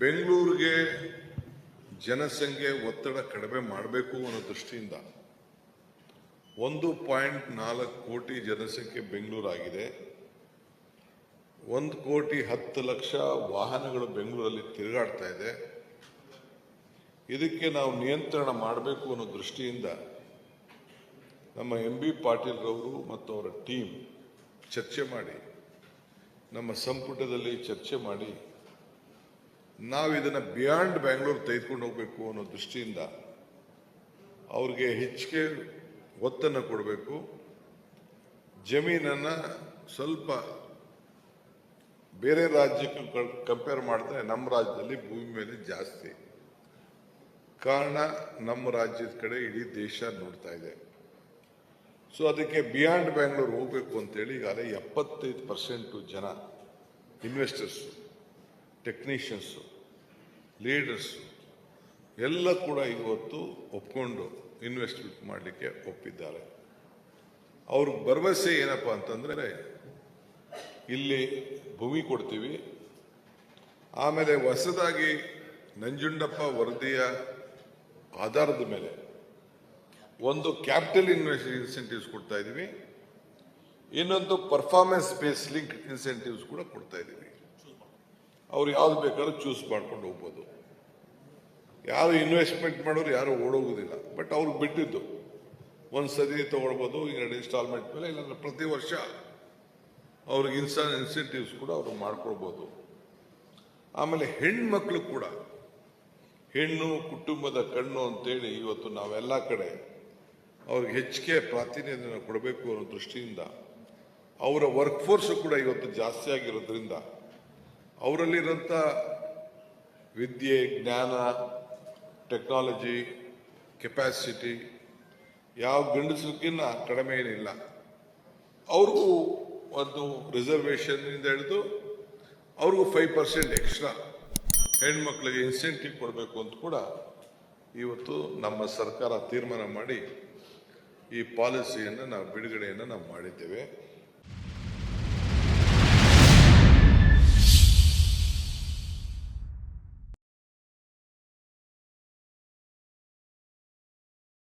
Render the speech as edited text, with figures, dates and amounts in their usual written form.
ಬೆಂಗಳೂರಿಗೆ ಜನಸಂಖ್ಯೆ ಒತ್ತಡ ಕಡಿಮೆ ಮಾಡಬೇಕು ಅನ್ನೋ ದೃಷ್ಟಿಯಿಂದ 1.4 ಕೋಟಿ ಜನಸಂಖ್ಯೆ ಬೆಂಗಳೂರಾಗಿದೆ. 1,10,00,000 ವಾಹನಗಳು ಬೆಂಗಳೂರಲ್ಲಿ ತಿರುಗಾಡ್ತಾ ಇದೆ. ಇದಕ್ಕೆ ನಾವು ನಿಯಂತ್ರಣ ಮಾಡಬೇಕು ಅನ್ನೋ ದೃಷ್ಟಿಯಿಂದ ನಮ್ಮ MB ಪಾಟೀಲ್ ರವರು ಮತ್ತು ಅವರ ಟೀಮ್ ಚರ್ಚೆ ಮಾಡಿ, ನಮ್ಮ ಸಂಪುಟದಲ್ಲಿ ಚರ್ಚೆ ಮಾಡಿ, ನಾವು ಇದನ್ನು ಬಿಯಾಂಡ್ ಬ್ಯಾಂಗ್ಳೂರ್ ತೆಗೆದುಕೊಂಡು ಹೋಗಬೇಕು ಅನ್ನೋ ದೃಷ್ಟಿಯಿಂದ ಅವ್ರಿಗೆ ಹೆಚ್ಚಿಗೆ ಒತ್ತನ್ನು ಕೊಡಬೇಕು. ಜಮೀನನ್ನು ಸ್ವಲ್ಪ ಬೇರೆ ರಾಜ್ಯಕ್ಕೆ ಕಂಪೇರ್ ಮಾಡಿದ್ರೆ ನಮ್ಮ ರಾಜ್ಯದಲ್ಲಿ ಭೂಮಿ ಮೇಲೆ ಜಾಸ್ತಿ. ಕಾರಣ ನಮ್ಮ ರಾಜ್ಯದ ಕಡೆ ಇಡೀ ದೇಶ ನೋಡ್ತಾ ಇದೆ. ಸೊ ಅದಕ್ಕೆ ಬಿಯಾಂಡ್ ಬ್ಯಾಂಗ್ಳೂರ್ ಹೋಗಬೇಕು ಅಂತೇಳಿ ಈಗಾಗಲೇ 75% ಜನ ಇನ್ವೆಸ್ಟರ್ಸು, ಟೆಕ್ನಿಷಿಯನ್ಸು, ಲೀಡರ್ಸು ಎಲ್ಲ ಕೂಡ ಇವತ್ತು ಒಪ್ಕೊಂಡು ಇನ್ವೆಸ್ಟ್ಮೆಂಟ್ ಮಾಡಲಿಕ್ಕೆ ಒಪ್ಪಿದ್ದಾರೆ. ಅವ್ರ ಭರವಸೆ ಏನಪ್ಪ ಅಂತಂದರೆ, ಇಲ್ಲಿ ಭೂಮಿ ಕೊಡ್ತೀವಿ, ಆಮೇಲೆ ಹೊಸದಾಗಿ ನಂಜುಂಡಪ್ಪ ವರದಿಯ ಆಧಾರದ ಮೇಲೆ ಒಂದು ಕ್ಯಾಪಿಟಲ್ ಇನ್ಸೆಂಟಿವ್ಸ್ ಕೊಡ್ತಾ ಇದ್ದೀವಿ, ಇನ್ನೊಂದು ಪರ್ಫಾರ್ಮೆನ್ಸ್ ಬೇಸ್ ಲಿಂಕ್ ಇನ್ಸೆಂಟಿವ್ಸ್ ಕೂಡ ಕೊಡ್ತಾ ಇದ್ದೀವಿ. ಅವ್ರು ಯಾವ್ದು ಬೇಕಾದ್ರೂ ಚೂಸ್ ಮಾಡ್ಕೊಂಡು ಹೋಗ್ಬೋದು. ಯಾರು ಇನ್ವೆಸ್ಟ್ಮೆಂಟ್ ಮಾಡೋರು ಯಾರು ಓಡೋಗೋದಿಲ್ಲ. ಬಟ್ ಅವ್ರಿಗೆ ಬಿಟ್ಟಿದ್ದು ಒಂದು ಸರಿ ತೊಗೊಳ್ಬೋದು, 2 ಇನ್ಸ್ಟಾಲ್ಮೆಂಟ್ ಮೇಲೆ, ಇಲ್ಲಾಂದ್ರೆ ಪ್ರತಿ ವರ್ಷ ಅವ್ರಿಗೆ ಇನ್ಸೆಂಟಿವ್ಸ್ ಕೂಡ ಅವ್ರು ಮಾಡ್ಕೊಳ್ಬೋದು. ಆಮೇಲೆ ಹೆಣ್ಮಕ್ಳು ಕೂಡ, ಹೆಣ್ಣು ಕುಟುಂಬದ ಕಣ್ಣು ಅಂತೇಳಿ ಇವತ್ತು ನಾವೆಲ್ಲ ಕಡೆ ಅವ್ರಿಗೆ ಹೆಚ್ಚಿಗೆ ಪ್ರಾತಿನಿಧ್ಯನ ಕೊಡಬೇಕು ಅನ್ನೋ ದೃಷ್ಟಿಯಿಂದ ಅವರ ವರ್ಕ್ಫೋರ್ಸು ಕೂಡ ಇವತ್ತು ಜಾಸ್ತಿ ಆಗಿರೋದ್ರಿಂದ ಅವರಲ್ಲಿರೋಂಥ ವಿದ್ಯೆ, ಜ್ಞಾನ, ಟೆಕ್ನಾಲಜಿ, ಕೆಪಾಸಿಟಿ ಯಾವ ಗಂಡಸರಿಗಿನ್ನ ಕಡಿಮೆ ಏನಿಲ್ಲ. ಅವ್ರಿಗೂ ಒಂದು ರಿಸರ್ವೇಷನ್ನಿಂದ ಹಿಡಿದು ಅವ್ರಿಗೂ 5% ಎಕ್ಸ್ಟ್ರಾ ಹೆಣ್ಮಕ್ಳಿಗೆ ಇನ್ಸೆಂಟಿವ್ ಕೊಡಬೇಕು ಅಂತ ಕೂಡ ಇವತ್ತು ನಮ್ಮ ಸರ್ಕಾರ ತೀರ್ಮಾನ ಮಾಡಿ ಈ ಪಾಲಿಸಿಯನ್ನು ನಾವು ಬಿಡುಗಡೆಯನ್ನು ನಾವು ಮಾಡಿದ್ದೇವೆ.